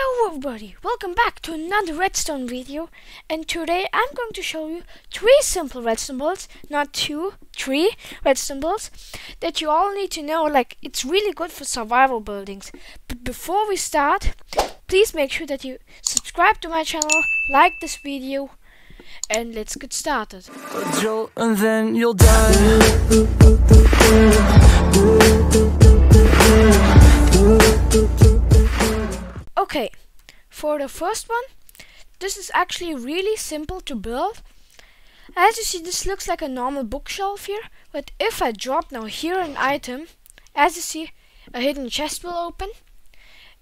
Hello everybody, welcome back to another redstone video, and today I'm going to show you 3 simple redstone builds, not 2, 3 redstone builds that you all need to know. Like, it's really good for survival buildings. But before we start, please make sure that you subscribe to my channel, like this video, and let's get started. A jolt and then you'll die. Okay, for the first one, this is actually really simple to build. As you see, this looks like a normal bookshelf here, but if I drop now here an item, as you see, a hidden chest will open,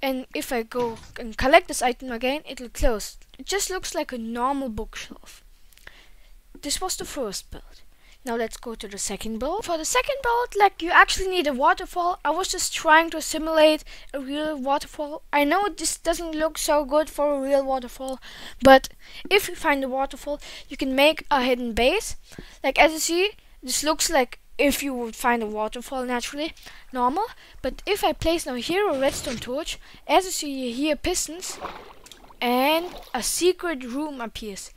and if I go and collect this item again, it will close. It just looks like a normal bookshelf. This was the first build. Now let's go to the second build. For the second build, like, you actually need a waterfall. I was just trying to simulate a real waterfall. I know this doesn't look so good for a real waterfall, but if you find a waterfall, you can make a hidden base. Like, as you see, this looks like if you would find a waterfall naturally, normal. But if I place now here a redstone torch, as you see, you hear pistons, and a secret room appears.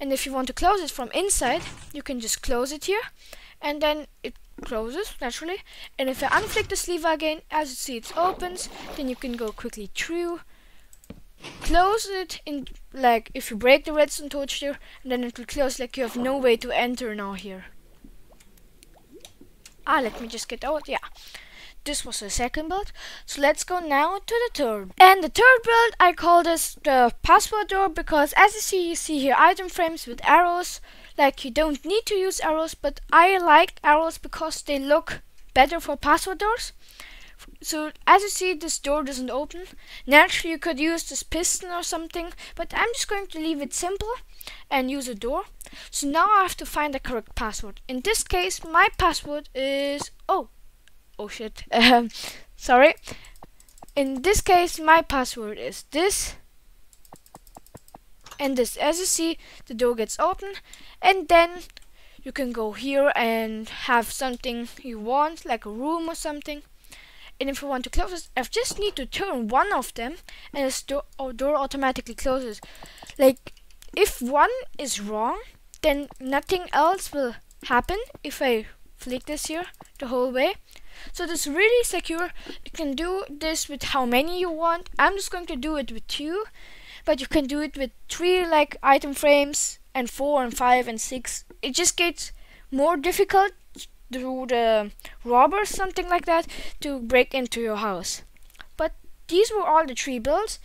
And if you want to close it from inside, you can just close it here, and then it closes naturally. And if I unflick this lever again, as you see, it opens. Then you can go quickly through, close it in, like if you break the redstone torch here, and then it will close. Like, you have no way to enter now here. Let me just get out. Yeah. This was the second build. So let's go now to the third. And the third build, I call this the password door, because as you see here item frames with arrows. Like, you don't need to use arrows, but I like arrows because they look better for password doors. So as you see, this door doesn't open. Naturally, you could use this piston or something, but I'm just going to leave it simple and use a door. So now I have to find the correct password. In this case, my password is... Oh shit, sorry. In this case, my password is this and this. As you see, the door gets open, and then you can go here and have something you want, like a room or something. And if you want to close it, I just need to turn one of them, and this door automatically closes. Like, if one is wrong, then nothing else will happen if I flick this here the whole way. So this is really secure. You can do this with how many you want. I'm just going to do it with 2, but you can do it with 3 like item frames, and 4 and 5 and 6. It just gets more difficult through the robbers, something like that, to break into your house. But these were all the 3 builds.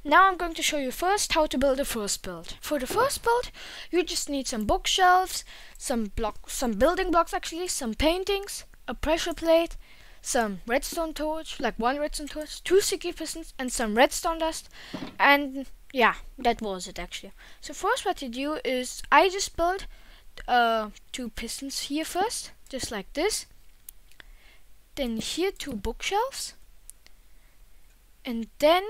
Now I'm going to show you first how to build the first build. For the first build, you just need some bookshelves, some building blocks actually, some paintings, a pressure plate, some redstone torch, like 1 redstone torch, 2 sticky pistons, and some redstone dust. And yeah, that was it actually. So first what you do is, I just built 2 pistons here first, just like this. Then here 2 bookshelves. And then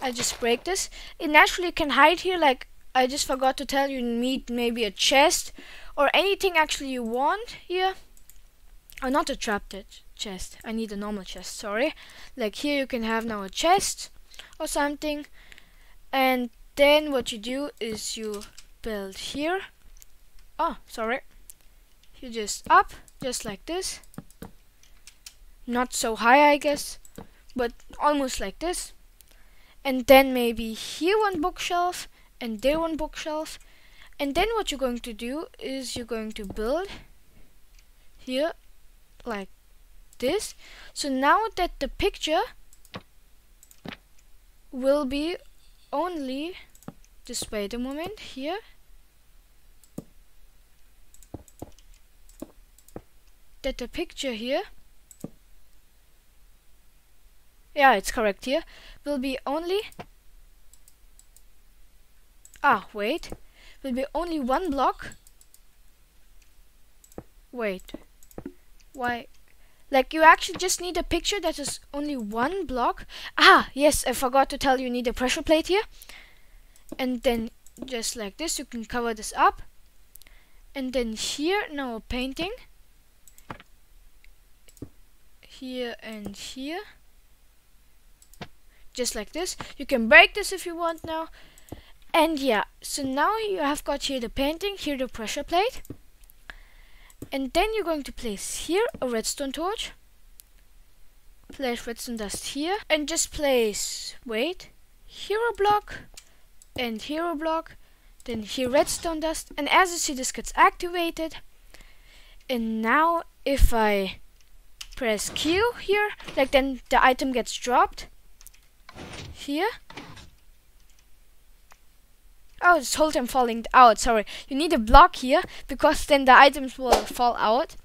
I just break this. It naturally can hide here, like I just forgot to tell you, need maybe a chest or anything actually you want here. Oh, not a trapped chest. I need a normal chest, sorry. Like here you can have now a chest or something. And then what you do is you build here. Oh, sorry. You just up, just like this. Not so high, I guess, but almost like this. And then maybe here 1 bookshelf and there 1 bookshelf. And then what you're going to do is you're going to build here like this. So now that the picture will be only, just wait a moment here. That the picture here, yeah, it's correct here, will be only, wait, will be only 1 block. Wait, why? Like, you actually just need a picture that is only 1 block. Yes, I forgot to tell you, need a pressure plate here. And then just like this, you can cover this up. And then here, now a painting. Here and here. just like this. You can break this if you want now. And yeah, so now you have got here the painting, here the pressure plate. And then you're going to place here a redstone torch. Place redstone dust here. And just place, wait, here a block. And here a block. Then here redstone dust. And as you see, this gets activated. And now if I press Q here, like then the item gets dropped. Here. Oh, this whole time falling out, sorry. You need a block here, because then the items will fall out.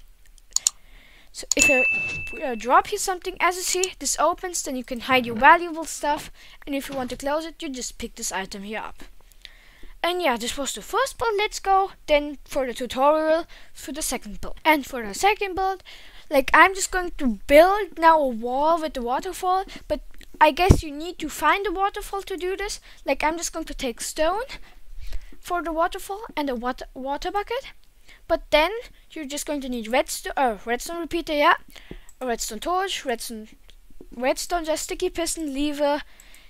So if I drop here something, as you see, this opens, then you can hide your valuable stuff. And if you want to close it, you just pick this item here up. And yeah, this was the first build. Let's go then for the tutorial for the second build. And for the second build, like I'm just going to build now a wall with the waterfall, but I guess you need to find the waterfall to do this. Like I'm just going to take stone for the waterfall and a water bucket. But then you're just going to need redstone repeater, yeah, a redstone torch, redstone just sticky piston, lever,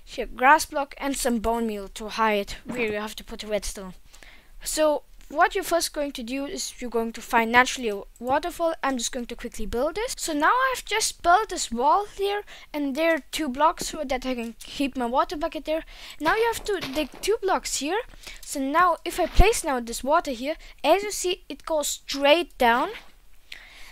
here grass block, and some bone meal to hide where you have to put the redstone. So what you're first going to do is you're going to find naturally a waterfall. I'm just going to quickly build this. So now I've just built this wall here, and there are 2 blocks so that I can keep my water bucket there. Now you have to dig 2 blocks here. So now if I place now this water here, as you see, it goes straight down.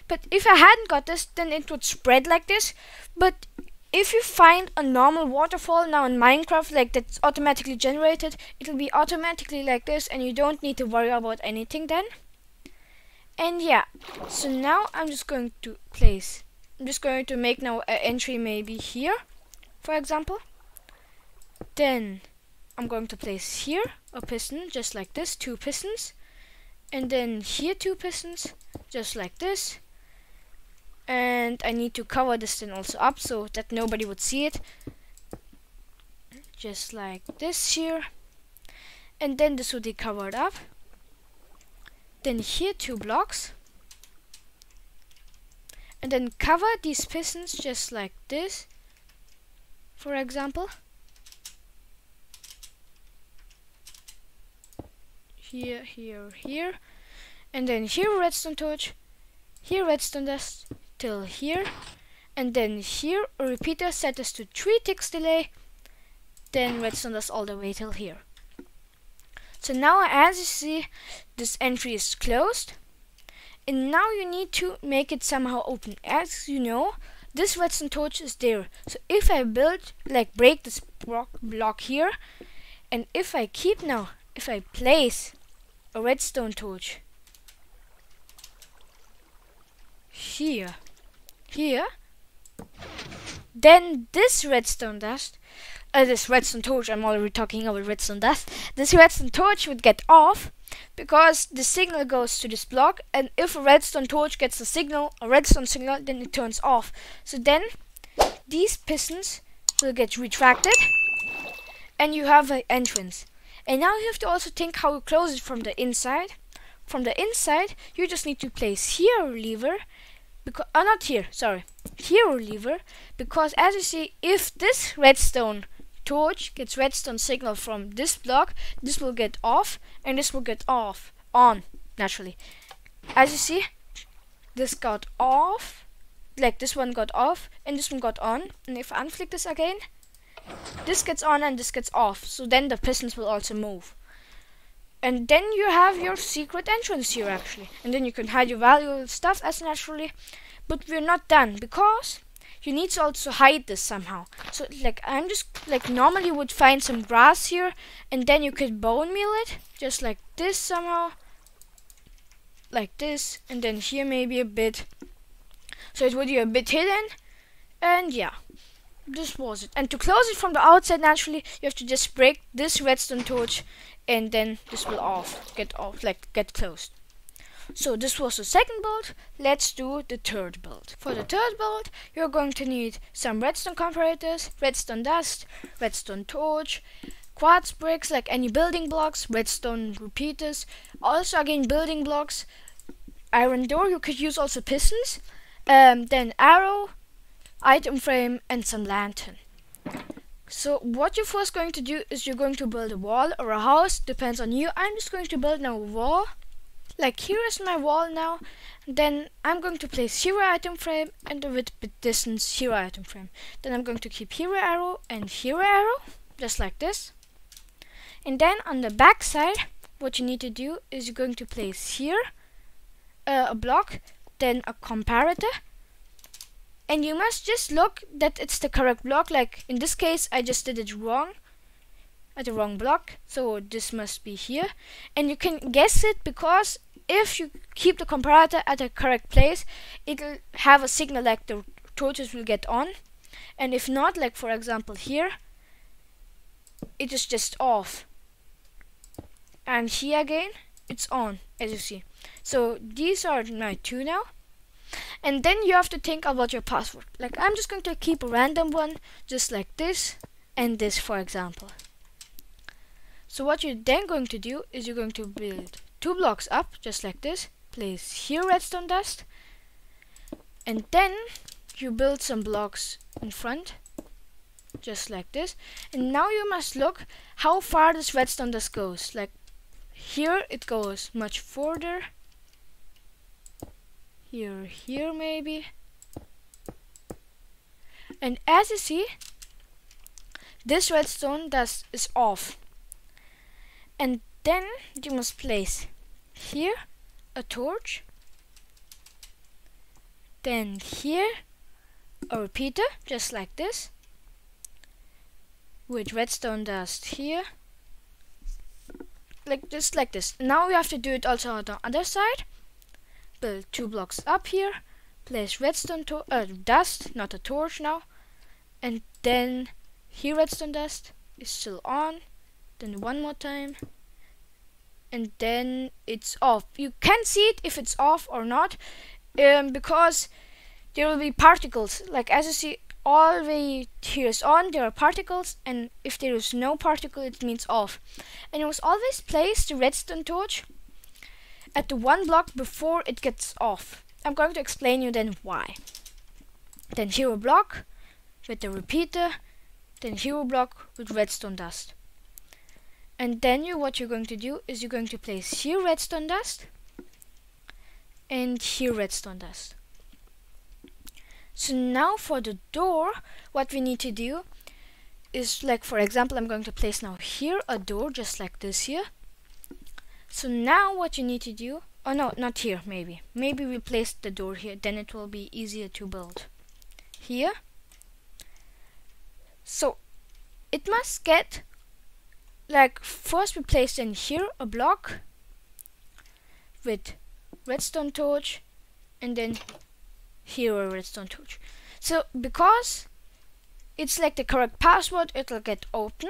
But if I hadn't got this, then it would spread like this. But if you find a normal waterfall now in Minecraft, like that's automatically generated, it'll be automatically like this, and you don't need to worry about anything then. And yeah, so now I'm just going to make now an entry maybe here, for example. Then I'm going to place here a piston, just like this, 2 pistons. And then here 2 pistons, just like this. And I need to cover this then also up so that nobody would see it. Just like this here. And then this will be covered up. Then here 2 blocks. And then cover these pistons just like this, for example. Here, here, here. And then here redstone torch. Here redstone dust till here, and then here a repeater set this to 3 ticks delay, then redstone dust all the way till here. So now as you see, this entry is closed, and now you need to make it somehow open. As you know, this redstone torch is there, so if I break this block here, and if I place a redstone torch here, then this redstone torch, I'm already talking about redstone dust, this redstone torch would get off because the signal goes to this block, and if a redstone torch gets a redstone signal, then it turns off. So then these pistons will get retracted and you have an entrance. And now you have to also think how you close it from the inside. From the inside, you just need to place here a lever, here a lever, because as you see, if this redstone torch gets redstone signal from this block, this will get off, and this will get on, naturally. As you see, this got off, like this one got off, and this one got on, and if I unflick this again, this gets on and this gets off, so then the pistons will also move. And then you have your secret entrance here actually. And then you can hide your valuable stuff as naturally. But we're not done, because you need to also hide this somehow. So I'm just normally would find some grass here, and then you could bone meal it just like this somehow, like this, and then here maybe a bit, so it would be a bit hidden. And yeah, this was it. And to close it from the outside, naturally you have to just break this redstone torch, and then this will get closed. So this was the second build. Let's do the third build. For the third build, you're going to need some redstone comparators, redstone dust, redstone torch, quartz bricks, like any building blocks, redstone repeaters, also again building blocks, iron door, you could use also pistons, then arrow, item frame, and some lantern. So what you're first going to do is you're going to build a wall or a house, depends on you. I'm just going to build now a wall. Like here is my wall now. Then I'm going to place hero item frame and the width bit distance hero item frame. Then I'm going to keep hero arrow and hero arrow, just like this. And then on the back side, what you need to do is you're going to place here a block, then a comparator. And you must just look that it's the correct block. Like in this case, I just did it wrong. At the wrong block. So this must be here. And you can guess it because if you keep the comparator at the correct place, it'll have a signal like the torches will get on. And if not, like for example here, it is just off. And here again, it's on, as you see. So these are my two now. And then you have to think about your password. Like I'm just going to keep a random one, just like this and this, for example. So what you're then going to do is you're going to build 2 blocks up, just like this. Place here redstone dust. And then you build some blocks in front, just like this. And now you must look how far this redstone dust goes. Like here it goes much further. Here maybe. And as you see, this redstone dust is off. And then you must place here a torch. Then here a repeater, just like this. With redstone dust here. Just like this. Now we have to do it also on the other side. Build 2 blocks up here, place redstone dust, not a torch now, and then here redstone dust is still on, then one more time, and then it's off. You can see it if it's off or not, because there will be particles. Like as you see, all the way here is on, there are particles, and if there is no particle, it means off. And you must always place the redstone torch at the 1 block before it gets off. I'm going to explain you then why. Then hero block with the repeater, then hero block with redstone dust. And then what you're going to do is you're going to place here redstone dust and here redstone dust. So now for the door, what we need to do is, like for example, I'm going to place now here a door just like this here. So now what you need to do, oh no, not here, maybe we place the door here, then it will be easier to build. Here. So it must get, like first we place in here a block with redstone torch and then here a redstone torch. So because it's like the correct password, it'll get open,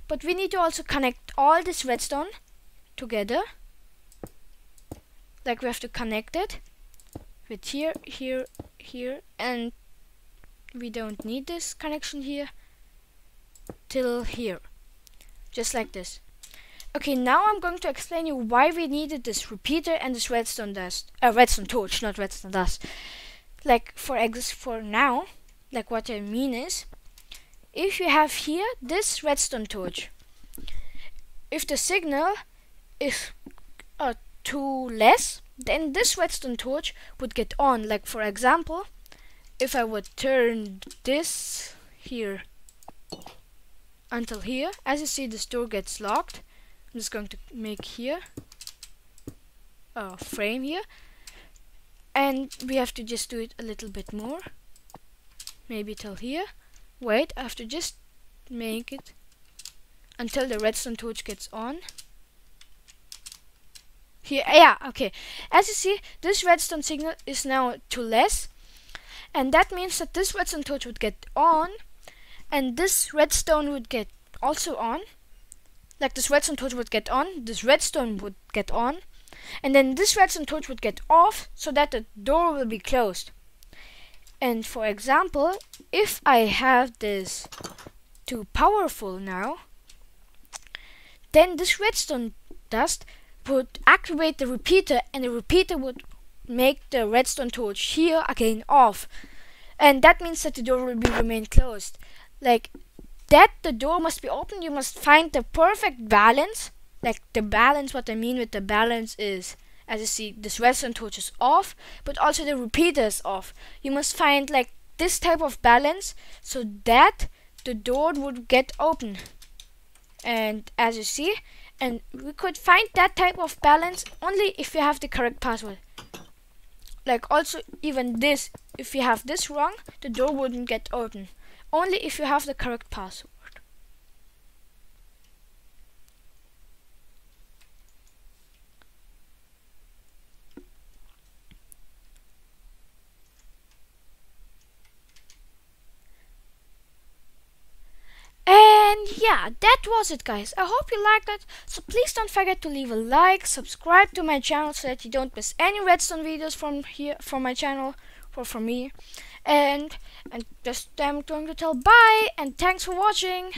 but we need to also connect all this redstone together. Like we have to connect it with here, and we don't need this connection here till here, just like this. Okay, now I'm going to explain you why we needed this repeater and this redstone dust, redstone torch, not redstone dust. Like for now, like what I mean is, if you have here this redstone torch, if the signal is too less, then this redstone torch would get on. Like for example, if I would turn this here until here, as you see this door gets locked. I'm just going to make here a frame here, and we have to just do it a little bit more, maybe till here. Wait, I have to just make it until the redstone torch gets on. Here, yeah, okay. As you see, this redstone signal is now too less, and that means that this redstone torch would get on, and this redstone would get also on. Like this redstone torch would get on, this redstone would get on, and then this redstone torch would get off, so that the door will be closed. And for example, if I have this too powerful now, then this redstone dust would activate the repeater, and the repeater would make the redstone torch here again off, and that means that the door will be remain closed. Like that the door must be open, you must find the perfect balance. Like the balance, what I mean with the balance is, as you see, this redstone torch is off, but also the repeater is off. You must find like this type of balance so that the door would get open. And as you see, and we could find that type of balance only if you have the correct password. Like also even this, if you have this wrong, the door wouldn't get open. Only if you have the correct password. And yeah, that was it, guys. I hope you liked it. So please don't forget to leave a like, subscribe to my channel so that you don't miss any redstone videos from here, from my channel, or from me. And just I'm going to tell bye and thanks for watching.